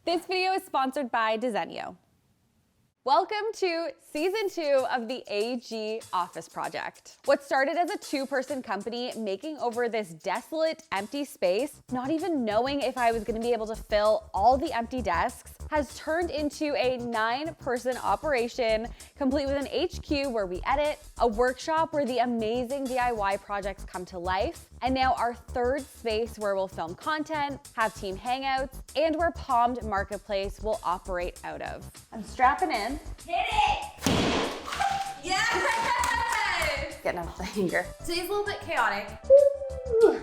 This video is sponsored by Desenio. Welcome to season 2 of the AG Office Project. What started as a 2-person company making over this desolate, empty space, not even knowing if I was gonna be able to fill all the empty desks, has turned into a 9-person operation, complete with an HQ where we edit, a workshop where the amazing DIY projects come to life, and now our 3rd space where we'll film content, have team hangouts, and where Palmed Marketplace will operate out of. I'm strapping in. Hit it! Yes! Getting out of the hanger. Today's a little bit chaotic.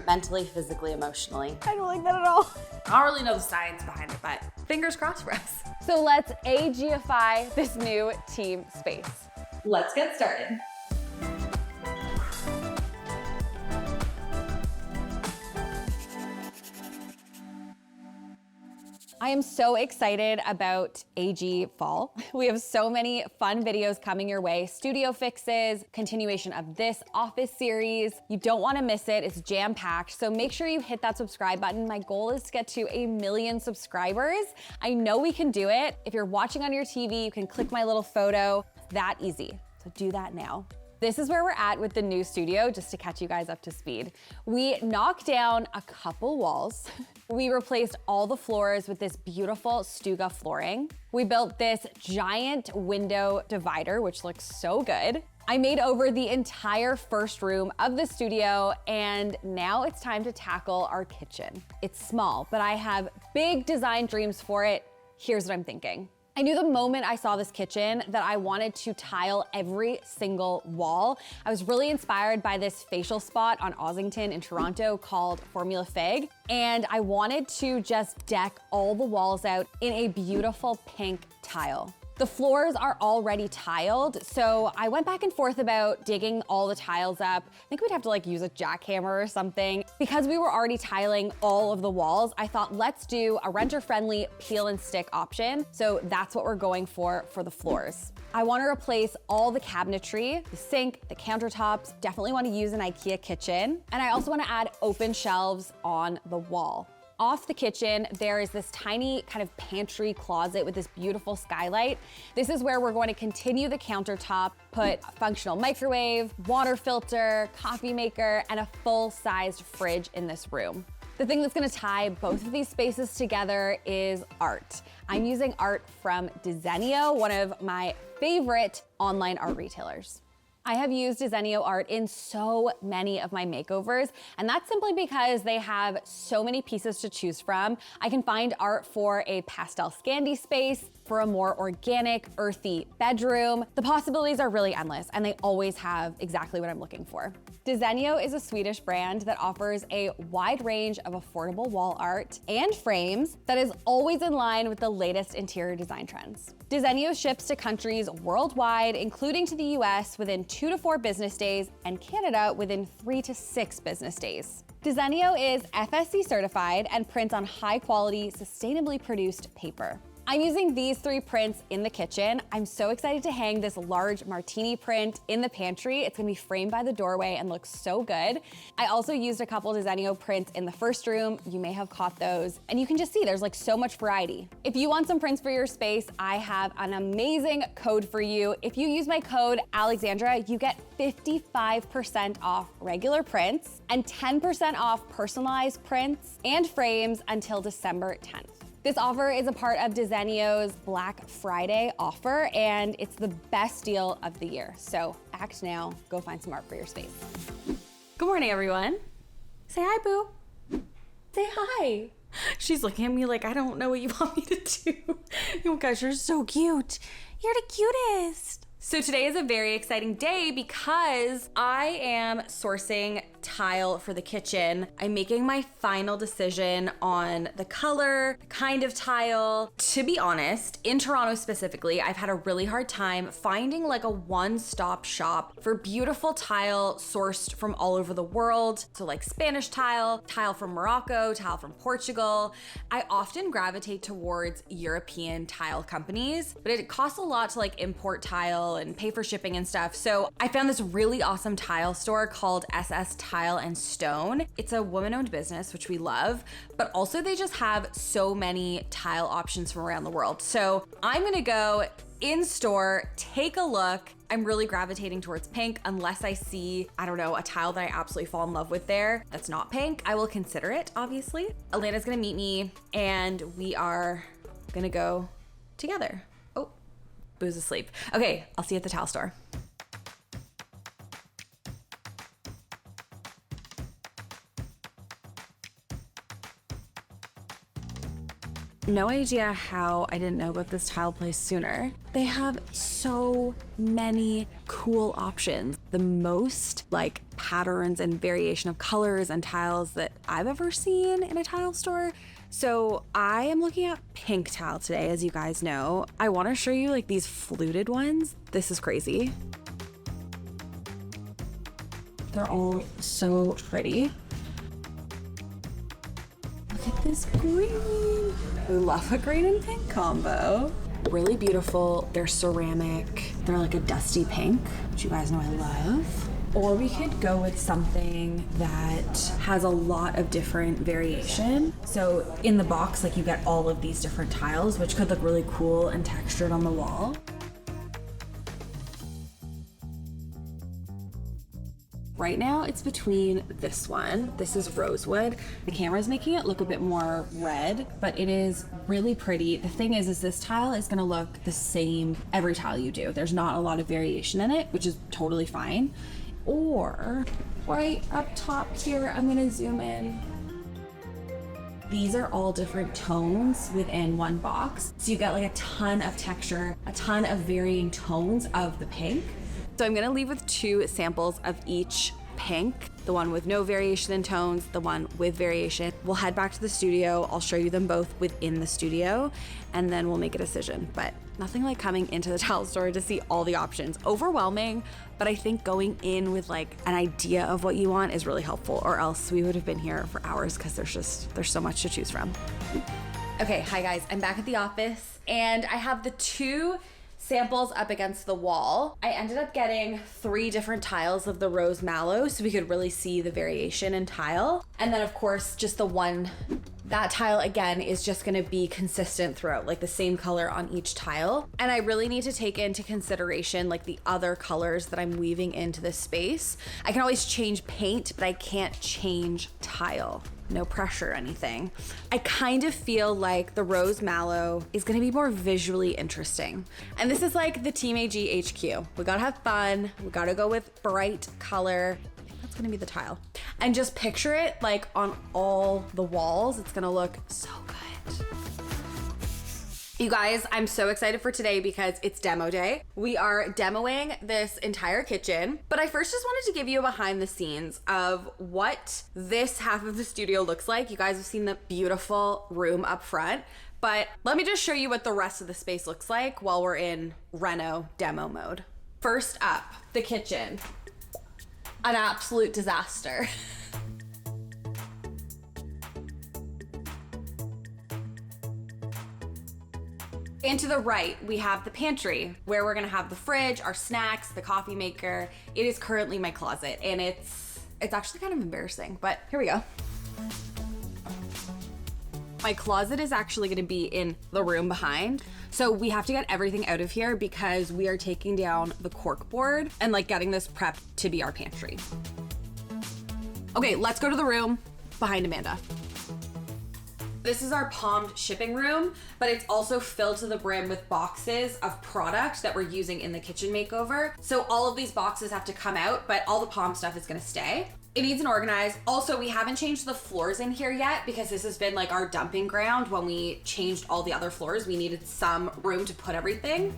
Mentally, physically, emotionally. I don't like that at all. I don't really know the science behind it, but fingers crossed for us. So let's AGify this new team space. Let's get started. I am so excited about AG Fall. We have so many fun videos coming your way. Studio fixes, continuation of this office series. You don't wanna miss it, it's jam-packed. So make sure you hit that subscribe button. My goal is to get to 1 million subscribers. I know we can do it. If you're watching on your TV, you can click my little photo. It's that easy, so do that now. This is where we're at with the new studio, just to catch you guys up to speed. We knocked down a couple walls. We replaced all the floors with this beautiful Stuga flooring. We built this giant window divider, which looks so good. I made over the entire first room of the studio, and now it's time to tackle our kitchen. It's small, but I have big design dreams for it. Here's what I'm thinking. I knew the moment I saw this kitchen that I wanted to tile every single wall. I was really inspired by this facial spot on Ossington in Toronto called Formula Fig, and I wanted to just deck all the walls out in a beautiful pink tile. The floors are already tiled, so I went back and forth about digging all the tiles up. I think we'd have to use a jackhammer or something. Because we were already tiling all of the walls, I thought let's do a renter-friendly peel and stick option. So that's what we're going for the floors. I want to replace all the cabinetry, the sink, the countertops, definitely want to use an IKEA kitchen. And I also want to add open shelves on the wall. Off the kitchen, there is this tiny kind of pantry closet with this beautiful skylight. This is where we're going to continue the countertop, put a functional microwave, water filter, coffee maker, and a full-sized fridge in this room. The thing that's gonna tie both of these spaces together is art. I'm using art from Desenio, one of my favorite online art retailers. I have used Desenio art in so many of my makeovers, and that's simply because they have so many pieces to choose from. I can find art for a pastel Scandi space, for a more organic, earthy bedroom. The possibilities are really endless, and they always have exactly what I'm looking for. Desenio is a Swedish brand that offers a wide range of affordable wall art and frames that is always in line with the latest interior design trends. Desenio ships to countries worldwide, including to the US, within 2 to 4 business days, and Canada within 3 to 6 business days. Desenio is FSC certified and prints on high-quality, sustainably produced paper. I'm using these 3 prints in the kitchen. I'm so excited to hang this large martini print in the pantry. It's gonna be framed by the doorway and looks so good. I also used a couple Desenio prints in the first room. You may have caught those. And you can just see there's so much variety. If you want some prints for your space, I have an amazing code for you. If you use my code Alexandra, you get 55% off regular prints and 10% off personalized prints and frames until December 10th. This offer is a part of Desenio's Black Friday offer, and it's the best deal of the year. So act now, go find some art for your space. Good morning, everyone. Say hi, boo. Say hi. She's looking at me like, I don't know what you want me to do. Oh gosh, you're so cute. You're the cutest. So today is a very exciting day because I am sourcing tile for the kitchen. I'm making my final decision on the color, kind of tile. To be honest, in Toronto specifically, I've had a really hard time finding a one-stop shop for beautiful tile sourced from all over the world. So Spanish tile, tile from Morocco, tile from Portugal. I often gravitate towards European tile companies, but it costs a lot to import tile and pay for shipping and stuff. So I found this really awesome tile store called SS Tile tile and stone. It's a woman-owned business, which we love, but also they just have so many tile options from around the world. So I'm gonna go in store, take a look. I'm really gravitating towards pink unless I see, I don't know, a tile that I absolutely fall in love with there that's not pink. I will consider it, obviously. Alana's gonna meet me and we are gonna go together. Oh, Boo's asleep. Okay, I'll see you at the tile store. No idea how I didn't know about this tile place sooner. They have so many cool options. The most like patterns and variation of colors and tiles that I've ever seen in a tile store. So I am looking at pink tile today, as you guys know. I want to show you like these fluted ones. This is crazy. They're all so pretty. Look at this green. We love a green and pink combo. Really beautiful. They're ceramic. They're like a dusty pink, which you guys know I love. Or we could go with something that has a lot of different variation. So in the box, like you get all of these different tiles, which could look really cool and textured on the wall. Right now it's between this one. This is rosewood. The camera's making it look a bit more red, but it is really pretty. The thing is this tile is gonna look the same every tile you do. There's not a lot of variation in it, which is totally fine. Or right up top here, I'm gonna zoom in. These are all different tones within one box. So you get like a ton of texture, a ton of varying tones of the pink. So I'm gonna leave with 2 samples of each pink, the one with no variation in tones, the one with variation. We'll head back to the studio. I'll show you them both within the studio and then we'll make a decision. But nothing like coming into the tile store to see all the options. Overwhelming, but I think going in with like an idea of what you want is really helpful, or else we would have been here for hours because there's so much to choose from. Okay, hi guys, I'm back at the office and I have the 2 samples up against the wall. I ended up getting 3 different tiles of the rose mallow so we could really see the variation in tile. And then of course, just the one, that tile again is just gonna be consistent throughout, like the same color on each tile. And I really need to take into consideration like the other colors that I'm weaving into this space. I can always change paint, but I can't change tile. No pressure or anything. I kind of feel like the rose mallow is gonna be more visually interesting. And this is like the Team AG HQ. We gotta have fun. We gotta go with bright color. I think that's gonna be the tile. And just picture it like on all the walls. It's gonna look so good. You guys, I'm so excited for today because it's demo day. We are demoing this entire kitchen, but I first just wanted to give you a behind the scenes of what this half of the studio looks like. You guys have seen the beautiful room up front, but let me just show you what the rest of the space looks like while we're in reno demo mode. First up, the kitchen. An absolute disaster. And to the right, we have the pantry where we're gonna have the fridge, our snacks, the coffee maker. It is currently my closet and it's actually kind of embarrassing, but here we go. My closet is actually gonna be in the room behind. So we have to get everything out of here because we are taking down the cork board and like getting this prepped to be our pantry. Okay, let's go to the room behind Amanda. This is our palmed shipping room, but it's also filled to the brim with boxes of product that we're using in the kitchen makeover. So all of these boxes have to come out, but all the palm stuff is gonna stay. It needs an organize. Also, we haven't changed the floors in here yet because this has been like our dumping ground. When we changed all the other floors, we needed some room to put everything.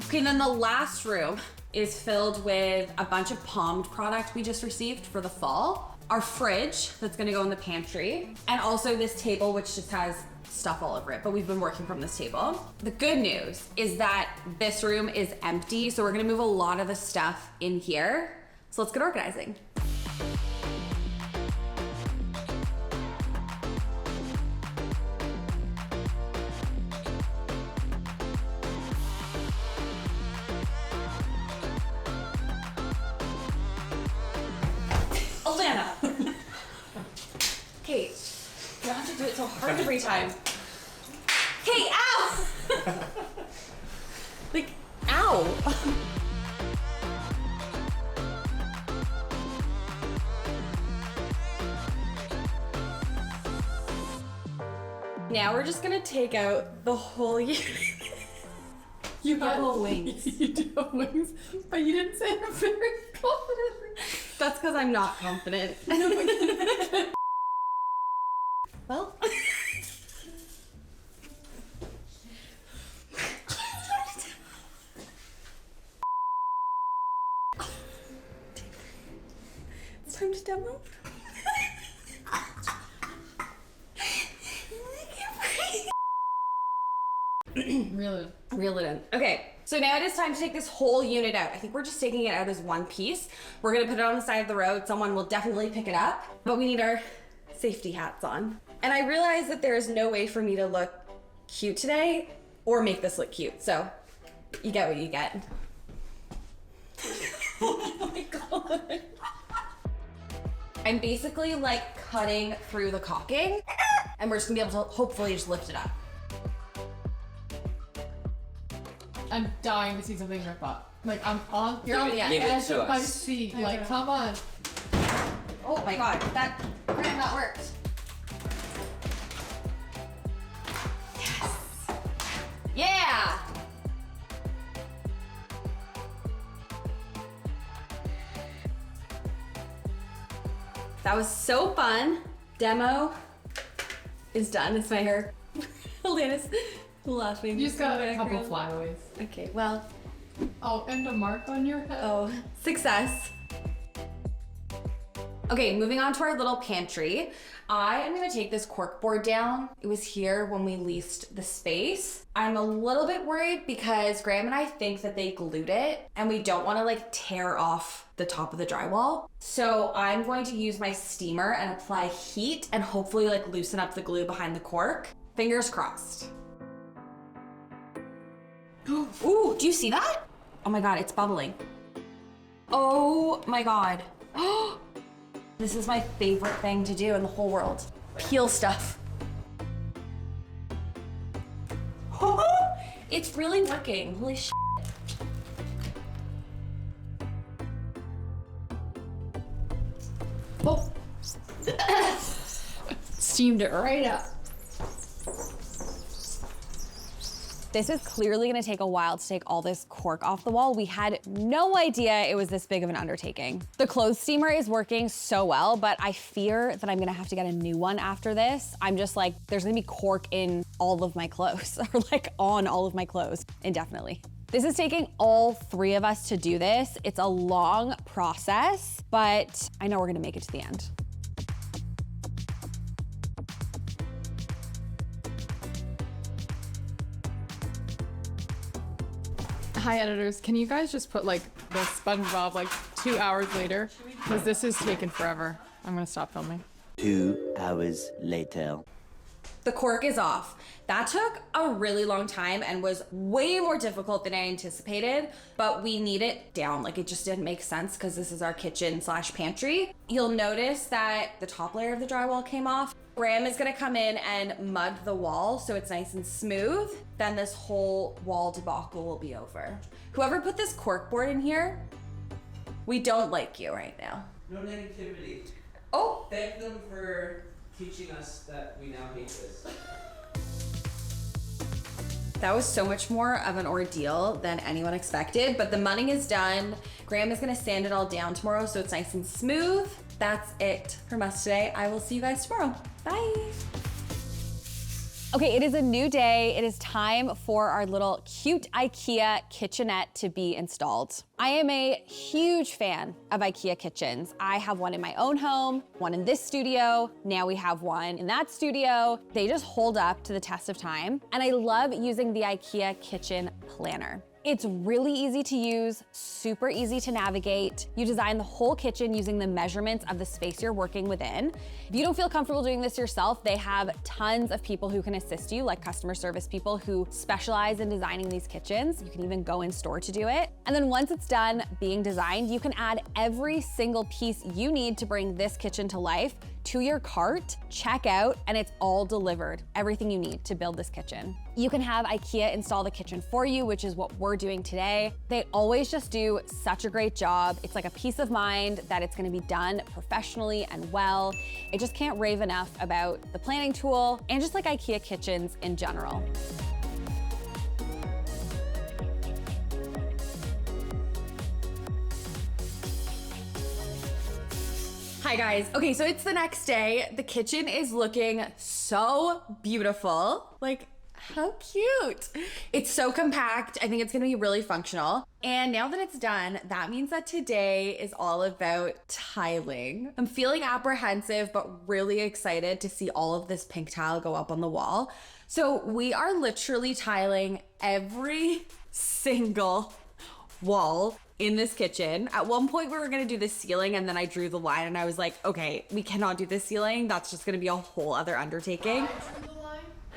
Okay, and then the last room is filled with a bunch of palmed product we just received for the fall. Our fridge that's gonna go in the pantry, and also this table which just has stuff all over it, but we've been working from this table. The good news is that this room is empty, so we're gonna move a lot of the stuff in here. So let's get organizing. Lana. Kate, you don't have to do it so hard every time. Kate, ow! Like, ow! Now we're just gonna take out the whole unit. You have little wings. You do have wings, but you didn't say it very confidently. That's because I'm not confident. Well. It's time to demo. Reel it in. Okay, so now it is time to take this whole unit out. I think we're just taking it out as one piece. We're gonna put it on the side of the road. Someone will definitely pick it up, but we need our safety hats on. And I realize that there is no way for me to look cute today or make this look cute. So you get what you get. Oh my God. I'm basically like cutting through the caulking and we're just gonna be able to hopefully just lift it up. I'm dying to see something rip up. Like you're on on the the edge edge of my seat. Like, come on. Oh my God, that worked. Yes. Yeah. That was so fun. Demo is done. It's my hair. Alana's laughing. You just got a couple flyaways. Okay, well. Oh, and a mark on your head. Oh, success. Okay, moving on to our little pantry. I am gonna take this cork board down. It was here when we leased the space. I'm a little bit worried because Graham and I think that they glued it and we don't wanna like tear off the top of the drywall. So I'm going to use my steamer and apply heat and hopefully like loosen up the glue behind the cork. Fingers crossed. Ooh, do you see that? Oh my God, it's bubbling. Oh my God. This is my favorite thing to do in the whole world. Peel stuff. It's really working, holy shit. Oh. Steamed it right up. This is clearly gonna take a while to take all this cork off the wall. We had no idea it was this big of an undertaking. The clothes steamer is working so well, but I fear that I'm gonna have to get a new one after this. I'm just like, there's gonna be cork in all of my clothes, or like on all of my clothes indefinitely. This is taking all three of us to do this. It's a long process, but I know we're gonna make it to the end. Hi editors, can you guys just put like the SpongeBob like 2 hours later? Because this is taking forever. I'm gonna stop filming. 2 hours later. The cork is off. That took a really long time and was way more difficult than I anticipated, but we need it down. Like it just didn't make sense because this is our kitchen / pantry. You'll notice that the top layer of the drywall came off. Graham is gonna come in and mud the wall so it's nice and smooth. Then this whole wall debacle will be over. Whoever put this cork board in here, we don't like you right now. No negativity. Oh, Thank them for teaching us that we now hate this. that was so much more of an ordeal than anyone expected, but the mudding is done. Graham is gonna sand it all down tomorrow so it's nice and smooth. That's it from us today. I will see you guys tomorrow. Bye. Okay, it is a new day. It is time for our little cute IKEA kitchenette to be installed. I am a huge fan of IKEA kitchens. I have one in my own home, one in this studio. Now we have one in that studio. They just hold up to the test of time. And I love using the IKEA kitchen planner. It's really easy to use, super easy to navigate. You design the whole kitchen using the measurements of the space you're working within. If you don't feel comfortable doing this yourself, they have tons of people who can assist you, like customer service people who specialize in designing these kitchens. You can even go in store to do it. And then once it's done being designed, you can add every single piece you need to bring this kitchen to life to your cart, check out, and it's all delivered. Everything you need to build this kitchen. You can have IKEA install the kitchen for you, which is what we're doing today. They always just do such a great job. It's like a peace of mind that it's gonna be done professionally and well. I just can't rave enough about the planning tool and just like IKEA kitchens in general. Hi guys. Okay, so it's the next day. The kitchen is looking so beautiful. Like, how cute. It's so compact. I think it's gonna be really functional. And now that it's done, that means that today is all about tiling. I'm feeling apprehensive, but really excited to see all of this pink tile go up on the wall. So we are literally tiling every single wall in this kitchen. At one point we were gonna do the ceiling and then I drew the line and I was like, okay, we cannot do the ceiling. That's just gonna be a whole other undertaking.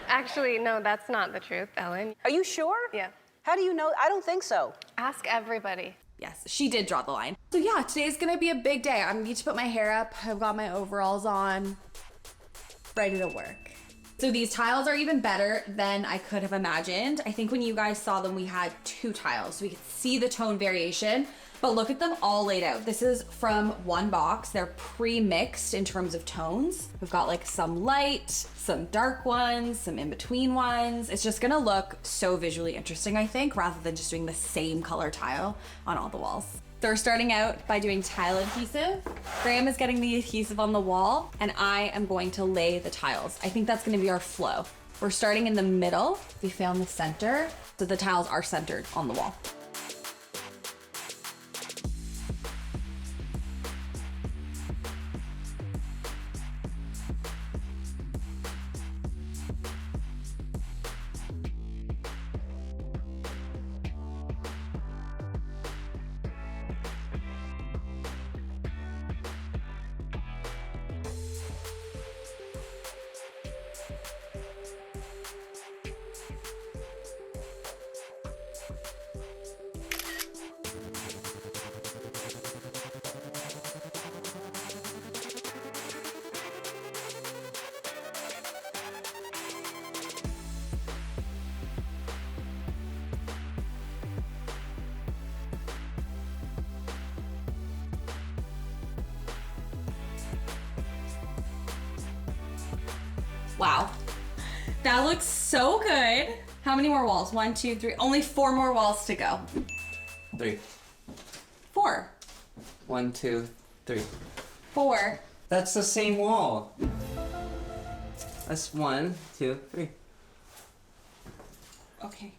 Actually, no, that's not the truth, Ellen. Are you sure? Yeah. How do you know? I don't think so. Ask everybody. Yes, she did draw the line. So yeah, today's gonna be a big day. I need to put my hair up. I've got my overalls on, ready to work. So these tiles are even better than I could have imagined. I think when you guys saw them, we had 2 tiles, so we could see the tone variation, but look at them all laid out. This is from one box. They're pre-mixed in terms of tones. We've got like some light, some dark ones, some in-between ones. It's just gonna look so visually interesting, I think, rather than just doing the same color tile on all the walls. So we're starting out by doing tile adhesive. Graham is getting the adhesive on the wall and I am going to lay the tiles. I think that's gonna be our flow. We're starting in the middle. We found the center, so the tiles are centered on the wall. Wow, that looks so good. How many more walls? 1, 2, 3, only 4 more walls to go. 3. 4. 1, 2, 3. 4. That's the same wall. That's 1, 2, 3. Okay.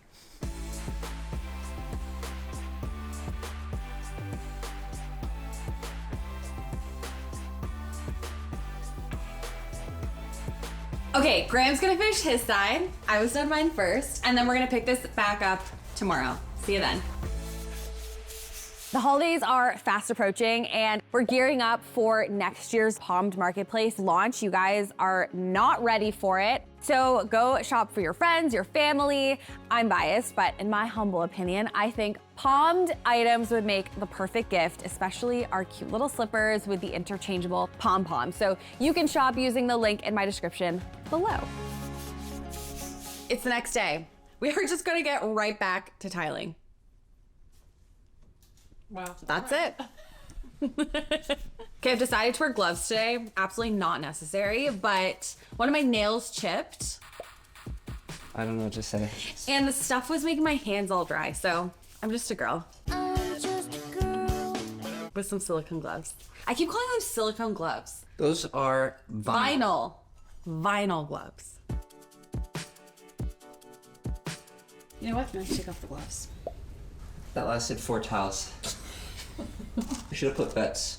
Okay, Graham's gonna finish his side. I was done mine first, and then we're gonna pick this back up tomorrow. See you then. The holidays are fast approaching and we're gearing up for next year's Palmed Marketplace launch. You guys are not ready for it. So go shop for your friends, your family. I'm biased, but in my humble opinion, I think palmed items would make the perfect gift, especially our cute little slippers with the interchangeable pom-pom. So you can shop using the link in my description below. It's the next day. We are just gonna get right back to tiling. Wow. That's it. Okay, I've decided to wear gloves today. Absolutely not necessary, but one of my nails chipped I don't know what to say. and the stuff was making my hands all dry, so I'm just a girl. With some silicone gloves. I keep calling them silicone gloves. Those are vinyl. Vinyl gloves. You know what? No, take off the gloves. That lasted 4 tiles. I should have put bets.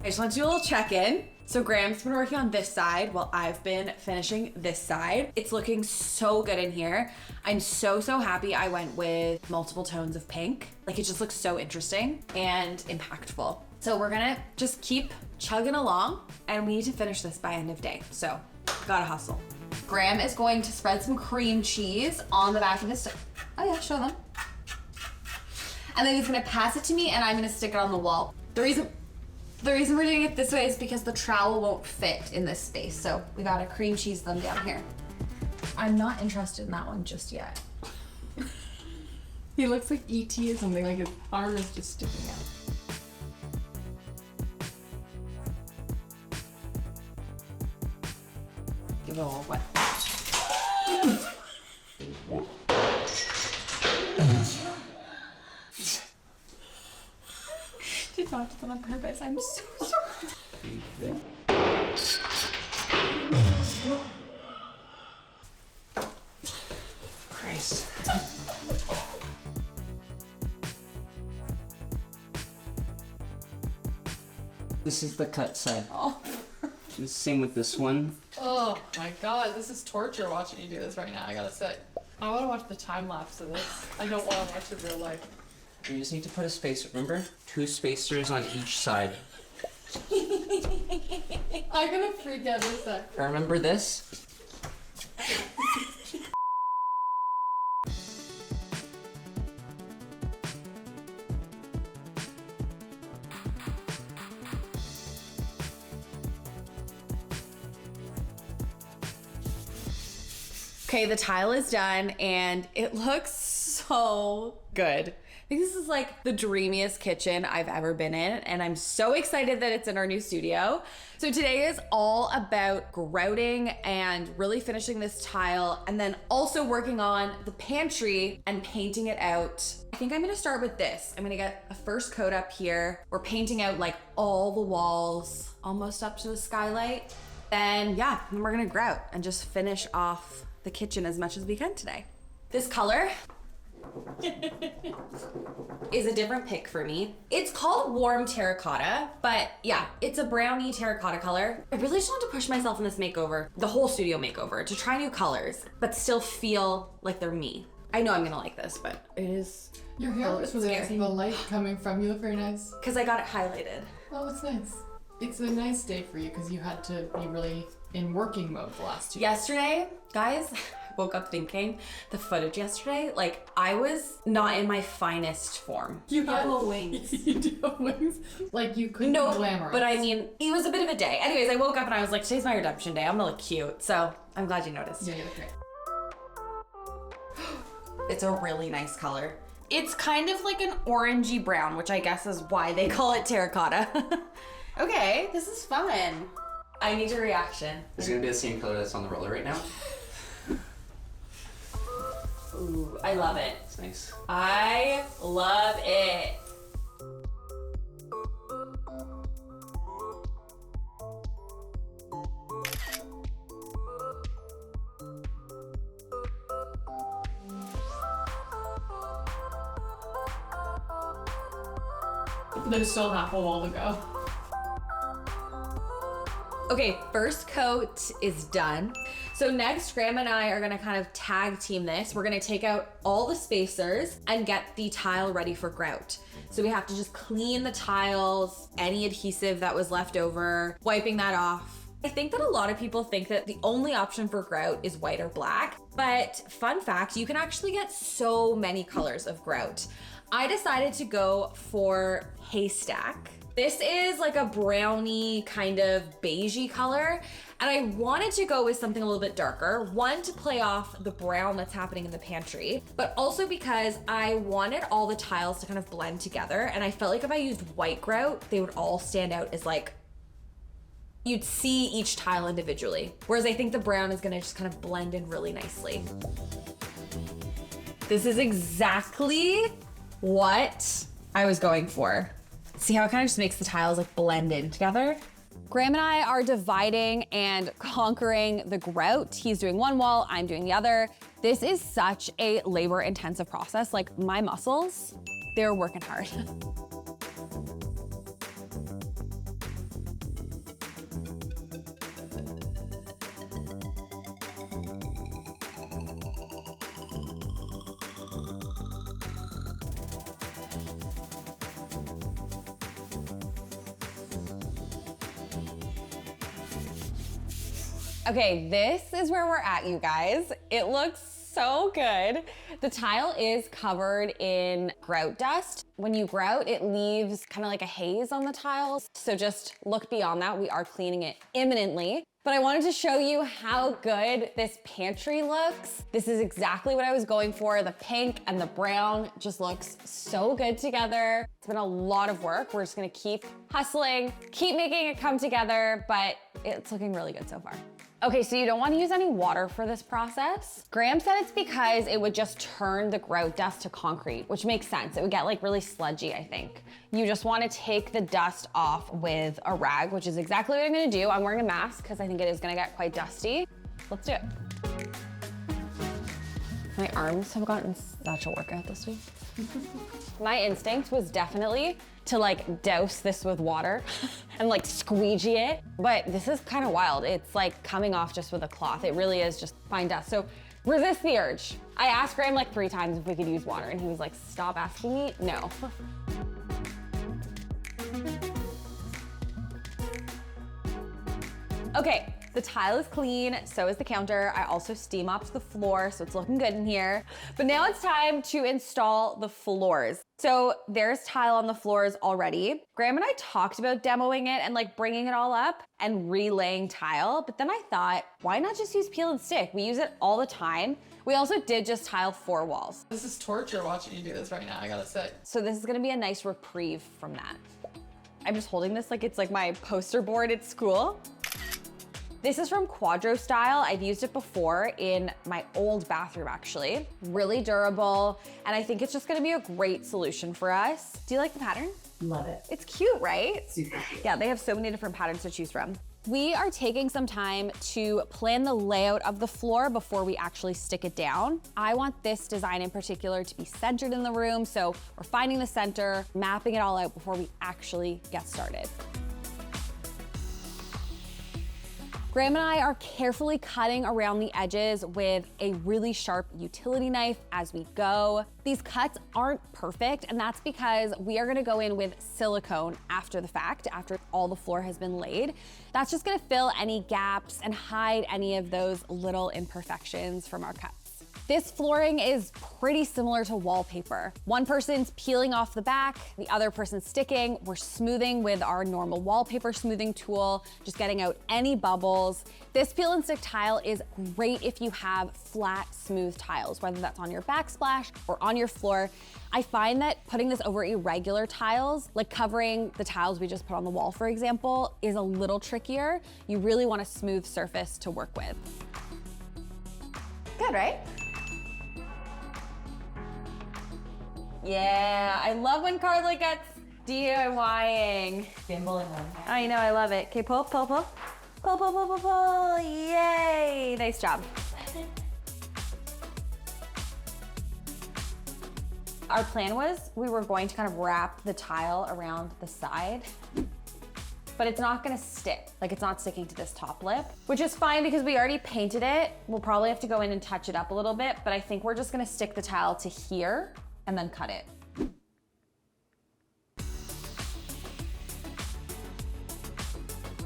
I just want to do a little check-in. So Graham's been working on this side while I've been finishing this side. It's looking so good in here. I'm so happy I went with multiple tones of pink. Like, it just looks so interesting and impactful. So we're gonna just keep chugging along, and we need to finish this by end of day. So gotta hustle. Graham is going to spread some cream cheese on the back of his oh yeah, show them. And then he's gonna pass it to me, and I'm gonna stick it on the wall. The reason we're doing it this way is because the trowel won't fit in this space. So we gotta cream cheese them down here. I'm not interested in that one just yet. He looks like E.T. or something, like his arm is just sticking out. Give it a little wet. Did not do that on purpose. I'm so sorry. Christ. This is the cut side. Oh. The same with this one. Oh my god, this is torture watching you do this right now, I gotta say. I wanna watch the time lapse of this. I don't wanna watch it real life. You just need to put a spacer, remember? 2 spacers on each side. I'm gonna freak out in a sec. Remember this? Okay, the tile is done and it looks so good. I think this is like the dreamiest kitchen I've ever been in, and I'm so excited that it's in our new studio. So today is all about grouting and really finishing this tile, and then also working on the pantry and painting it out. I think I'm gonna start with this. I'm gonna get a first coat up here. We're painting out like all the walls, almost up to the skylight. Then yeah, then we're gonna grout and just finish off the kitchen as much as we can today. This color is a different pick for me. It's called warm terracotta, but yeah, it's a brownie terracotta color. I really just want to push myself in this makeover, the whole studio makeover, to try new colors, but still feel like they're me. I know I'm gonna like this, but it is Your hair was really nice. The light coming from you look very nice. because I got it highlighted. Oh, it's nice. It's a nice day for you because you had to be really in working mode the last 2 days. Yesterday, guys, woke up thinking the footage yesterday, like I was not in my finest form. You have had little wings. You do have wings. Like you couldn't No, glamorous. but I mean, it was a bit of a day. Anyways, I woke up and I was like, today's my redemption day. I'm gonna look cute. So I'm glad you noticed. Yeah, you look great. It's a really nice color. It's kind of like an orangey brown, which I guess is why they call it terracotta. Okay, this is fun. I need a reaction. It's gonna be the same color that's on the roller right now. Ooh, I love it. It's nice. I love it. There's still half a wall to go. Okay, first coat is done. So next, Graham and I are gonna kind of tag team this. We're gonna take out all the spacers and get the tile ready for grout. So we have to just clean the tiles, any adhesive that was left over, wiping that off. I think that a lot of people think that the only option for grout is white or black, but fun fact, you can actually get so many colors of grout. I decided to go for haystack. This is like a brownie kind of beigey color, and I wanted to go with something a little bit darker. One, to play off the brown that's happening in the pantry, but also because I wanted all the tiles to kind of blend together, and I felt like if I used white grout, they would all stand out as like, you'd see each tile individually. Whereas I think the brown is gonna just kind of blend in really nicely. This is exactly what I was going for. See how it kind of just makes the tiles like blend in together? Graham and I are dividing and conquering the grout. He's doing one wall, I'm doing the other. This is such a labor-intensive process. Like my muscles, they're working hard. Okay, this is where we're at, you guys. It looks so good. The tile is covered in grout dust. When you grout, it leaves kind of like a haze on the tiles. So just look beyond that. We are cleaning it imminently. But I wanted to show you how good this pantry looks. This is exactly what I was going for. The pink and the brown just looks so good together. It's been a lot of work. We're just gonna keep hustling, keep making it come together, but it's looking really good so far. Okay, so you don't want to use any water for this process. Graham said it's because it would just turn the grout dust to concrete, which makes sense. It would get like really sludgy, I think. You just want to take the dust off with a rag, which is exactly what I'm gonna do. I'm wearing a mask because I think it is gonna get quite dusty. Let's do it. My arms have gotten such a workout this week. My instinct was definitely to like douse this with water and like squeegee it, but this is kind of wild. It's like coming off just with a cloth. It really is just fine dust. So resist the urge. I asked Graham like 3 times if we could use water and he was like, stop asking me, no. Okay, the tile is clean, so is the counter. I also steam mopped the floor, so it's looking good in here. But now it's time to install the floors. So there's tile on the floors already. Graham and I talked about demoing it and like bringing it all up and relaying tile, but then I thought, why not just use peel and stick? We use it all the time. We also did just tile 4 walls. This is torture watching you do this right now, I gotta say. So this is gonna be a nice reprieve from that. I'm just holding this like it's like my poster board at school. This is from Quadro Style. I've used it before in my old bathroom, actually. Really durable, and I think it's just gonna be a great solution for us. Do you like the pattern? Love it. It's cute, right? Super cute. Yeah, they have so many different patterns to choose from. We are taking some time to plan the layout of the floor before we actually stick it down. I want this design in particular to be centered in the room, so we're finding the center, mapping it all out before we actually get started. Graham and I are carefully cutting around the edges with a really sharp utility knife as we go. These cuts aren't perfect, and that's because we are gonna go in with silicone after the fact, after all the floor has been laid. That's just gonna fill any gaps and hide any of those little imperfections from our cuts. This flooring is pretty similar to wallpaper. One person's peeling off the back, the other person's sticking. We're smoothing with our normal wallpaper smoothing tool, just getting out any bubbles. This peel and stick tile is great if you have flat, smooth tiles, whether that's on your backsplash or on your floor. I find that putting this over irregular tiles, like covering the tiles we just put on the wall, for example, is a little trickier. You really want a smooth surface to work with. Good, right? Yeah, I love when Carla gets DIYing. Fimbling on. I know, I love it. Okay, pull, pull, pull. Pull, pull, pull, pull, pull. Yay, nice job. Our plan was we were going to kind of wrap the tile around the side, but it's not gonna stick. Like it's not sticking to this top lip, which is fine because we already painted it. We'll probably have to go in and touch it up a little bit, but I think we're just gonna stick the tile to here and then cut it.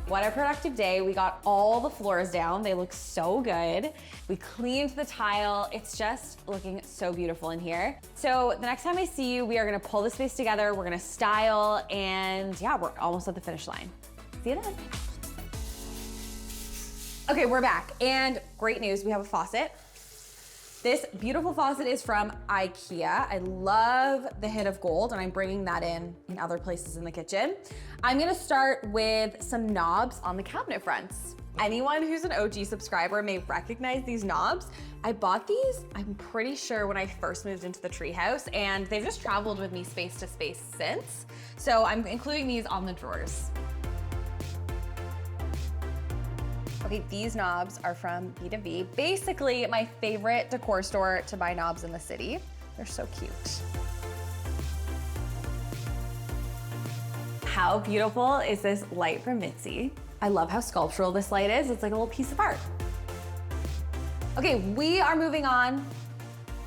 What a productive day. We got all the floors down. They look so good. We cleaned the tile. It's just looking so beautiful in here. So the next time I see you, we are gonna pull the space together, we're gonna style, and yeah, we're almost at the finish line. See you then. Okay, we're back, and great news, we have a faucet. This beautiful faucet is from IKEA. I love the hint of gold, and I'm bringing that in other places in the kitchen. I'm gonna start with some knobs on the cabinet fronts. Anyone who's an OG subscriber may recognize these knobs. I bought these, I'm pretty sure, when I first moved into the treehouse, and they've just traveled with me space to space since. So I'm including these on the drawers. Okay, these knobs are from B2B. Basically, my favorite decor store to buy knobs in the city. They're so cute. How beautiful is this light from Mitzi? I love how sculptural this light is. It's like a little piece of art. Okay, we are moving on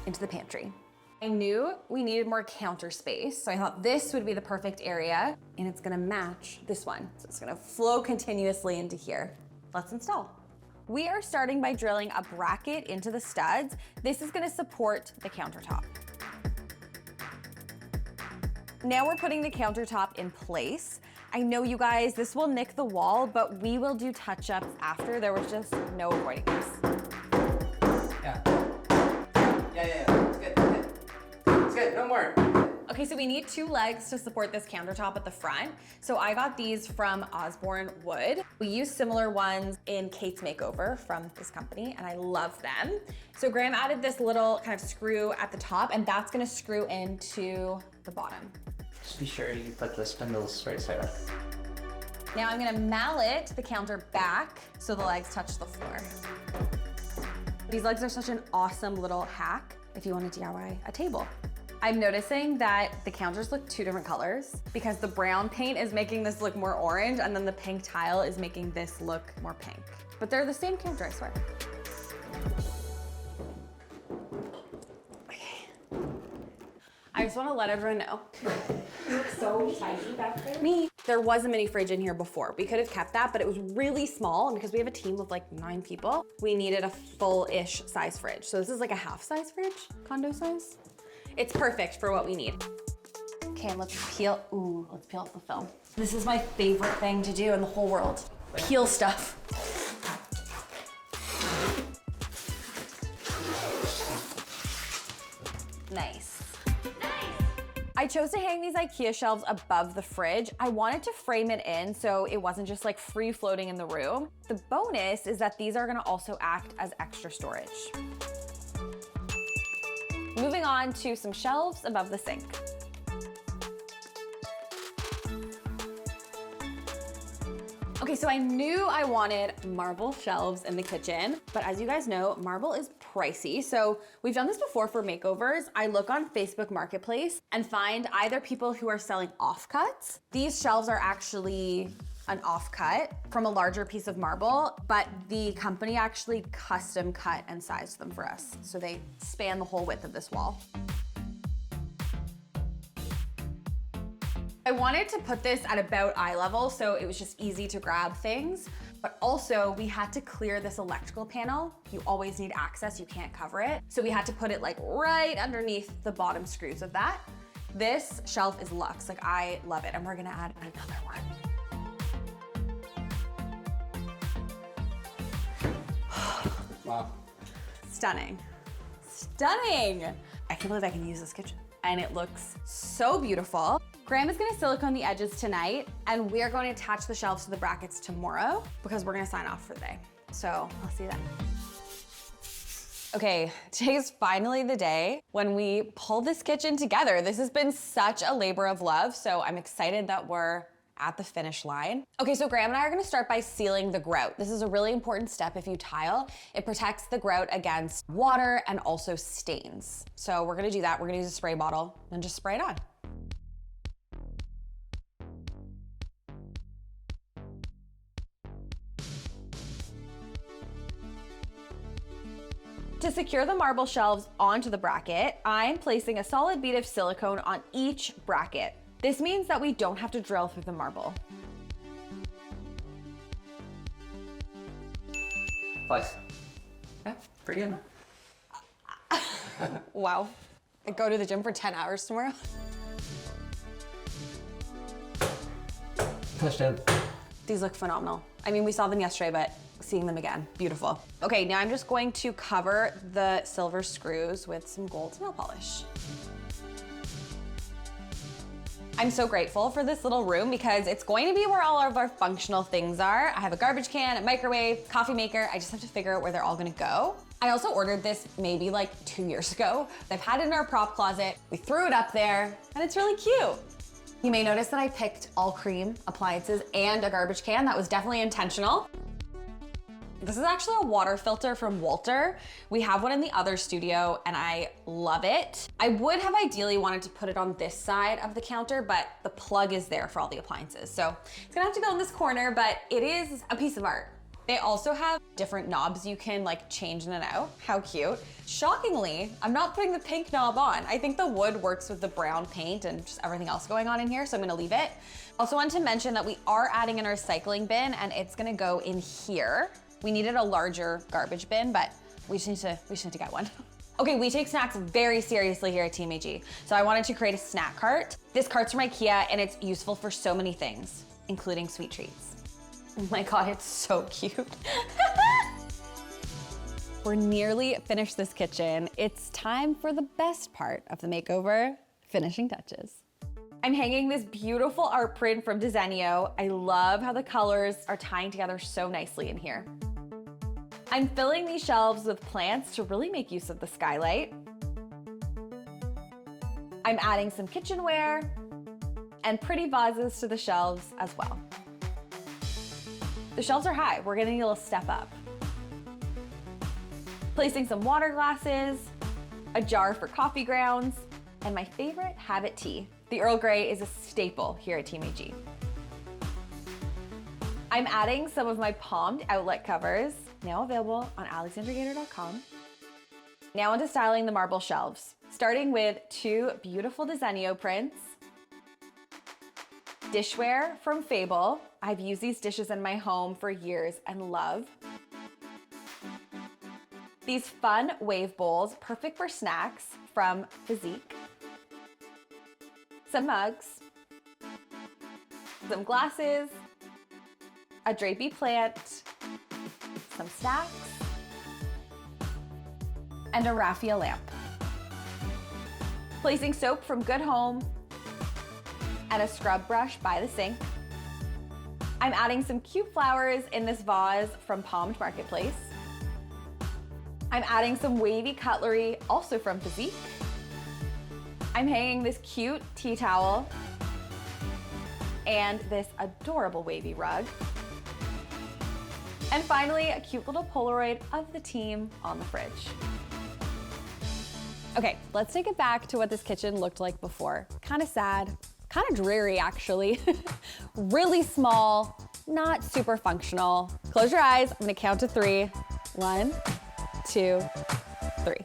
into the pantry. I knew we needed more counter space, so I thought this would be the perfect area, and it's gonna match this one. So it's gonna flow continuously into here. Let's install. We are starting by drilling a bracket into the studs. This is gonna support the countertop. Now we're putting the countertop in place. I know you guys, this will nick the wall, but we will do touch-ups after. There was just no avoiding this. Yeah. It's good. It's good. No more. Okay, so we need 2 legs to support this countertop at the front. So I got these from Osborne Wood. We use similar ones in Kate's Makeover from this company, and I love them. So Graham added this little kind of screw at the top, and that's gonna screw into the bottom. Just be sure you put the spindles right side up. Now I'm gonna mallet the counter back so the legs touch the floor. These legs are such an awesome little hack if you want to DIY a table. I'm noticing that the counters look 2 different colors because the brown paint is making this look more orange and then the pink tile is making this look more pink. But they're the same counter, I swear. Okay. I just want to let everyone know. You look so tiny back there. Me. There was a mini fridge in here before. We could have kept that, but it was really small. And because we have a team of like 9 people, we needed a full-ish size fridge. So this is like a half-size fridge, condo size. It's perfect for what we need. Okay, let's peel off the film. This is my favorite thing to do in the whole world. Peel stuff. Nice. I chose to hang these IKEA shelves above the fridge. I wanted to frame it in so it wasn't just like free floating in the room. The bonus is that these are gonna also act as extra storage. Moving on to some shelves above the sink. Okay, so I knew I wanted marble shelves in the kitchen, but as you guys know, marble is pricey. So we've done this before for makeovers. I look on Facebook Marketplace and find either people who are selling offcuts. These shelves are actually an offcut from a larger piece of marble, but the company actually custom cut and sized them for us. So they span the whole width of this wall. I wanted to put this at about eye level so it was just easy to grab things, but also we had to clear this electrical panel. You always need access, you can't cover it. So we had to put it like right underneath the bottom screws of that. This shelf is luxe, like I love it, and we're gonna add another one. Wow. Stunning. Stunning! I can't believe I can use this kitchen. And it looks so beautiful. Graham is gonna silicone the edges tonight, and we are going to attach the shelves to the brackets tomorrow because we're gonna sign off for the day. So I'll see you then. Okay, today's finally the day when we pull this kitchen together. This has been such a labor of love, so I'm excited that we're at the finish line. Okay, so Graham and I are gonna start by sealing the grout. This is a really important step if you tile. It protects the grout against water and also stains. So we're gonna do that. We're gonna use a spray bottle and just spray it on. To secure the marble shelves onto the bracket, I'm placing a solid bead of silicone on each bracket. This means that we don't have to drill through the marble. Twice. Yeah, pretty good. Wow. I go to the gym for 10 hours tomorrow. Touchdown. These look phenomenal. I mean, we saw them yesterday, but seeing them again, beautiful. Okay, now I'm just going to cover the silver screws with some gold nail polish. I'm so grateful for this little room because it's going to be where all of our functional things are. I have a garbage can, a microwave, coffee maker. I just have to figure out where they're all gonna go. I also ordered this maybe like 2 years ago. I've had it in our prop closet. We threw it up there and it's really cute. You may notice that I picked all cream appliances and a garbage can. That was definitely intentional. This is actually a water filter from Walter. We have one in the other studio and I love it. I would have ideally wanted to put it on this side of the counter, but the plug is there for all the appliances. So it's gonna have to go in this corner, but it is a piece of art. They also have different knobs you can like change in and out. How cute. Shockingly, I'm not putting the pink knob on. I think the wood works with the brown paint and just everything else going on in here, so I'm gonna leave it. Also wanted to mention that we are adding in our recycling bin and it's gonna go in here. We needed a larger garbage bin, but we just need to get one. Okay, we take snacks very seriously here at Team AG. So I wanted to create a snack cart. This cart's from IKEA and it's useful for so many things, including sweet treats. Oh my God, it's so cute. We're nearly finished this kitchen. It's time for the best part of the makeover, finishing touches. I'm hanging this beautiful art print from Desenio. I love how the colors are tying together so nicely in here. I'm filling these shelves with plants to really make use of the skylight. I'm adding some kitchenware and pretty vases to the shelves as well. The shelves are high. We're gonna need a little step up. Placing some water glasses, a jar for coffee grounds, and my favorite, Habit tea. The Earl Grey is a staple here at Team AG. I'm adding some of my palmed outlet covers, now available on alexandragator.com. Now onto styling the marble shelves, starting with 2 beautiful Desenio prints. Dishware from Fable. I've used these dishes in my home for years and love. These fun wave bowls, perfect for snacks, from Physique. Some mugs, some glasses, a drapey plant, some snacks, and a raffia lamp. Placing soap from Good Home and a scrub brush by the sink. I'm adding some cute flowers in this vase from Palmed Marketplace. I'm adding some wavy cutlery, also from Physique. I'm hanging this cute tea towel and this adorable wavy rug. And finally, a cute little Polaroid of the team on the fridge. Okay, let's take it back to what this kitchen looked like before. Kind of sad, kind of dreary actually. Really small, not super functional. Close your eyes, I'm gonna count to 3. 1, 2, 3.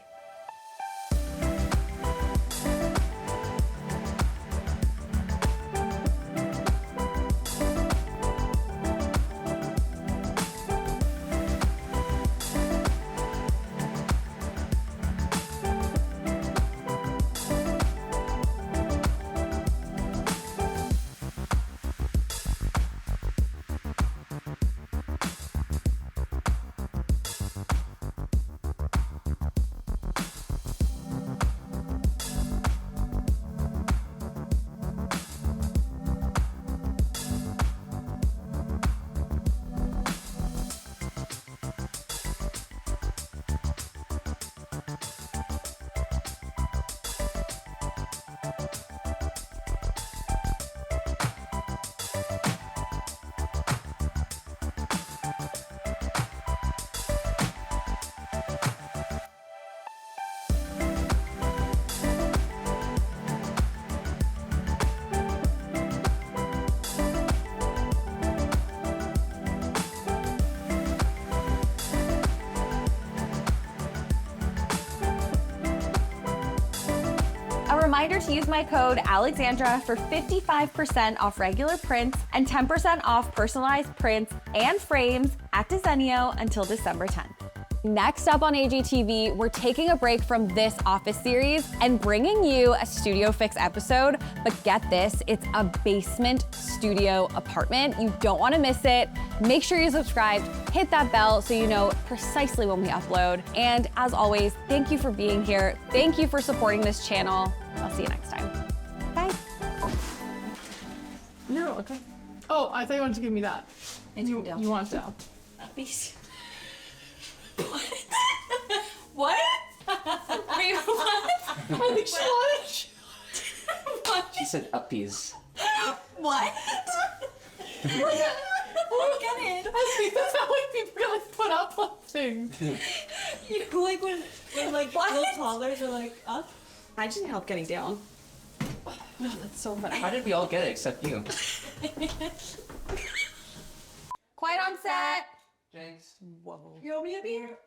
Reminder to use my code Alexandra for 55% off regular prints and 10% off personalized prints and frames at Desenio until December 10th. Next up on AGTV, we're taking a break from this Office series and bringing you a Studio Fix episode, but get this, it's a basement studio apartment. You don't wanna miss it. Make sure you're subscribed, hit that bell so you know precisely when we upload. And as always, thank you for being here. Thank you for supporting this channel. I'll see you next time. Bye. No, okay. Oh, I thought you wanted to give me that. You want that? What? Wait, what? I think she wanted. She said uppies. What? I think that's how like people like put up on things. You like when like little toddlers are like up. I just need help getting down. Oh, that's so funny. How did we all get it except you? Quiet on set. Thanks. You want me to be here?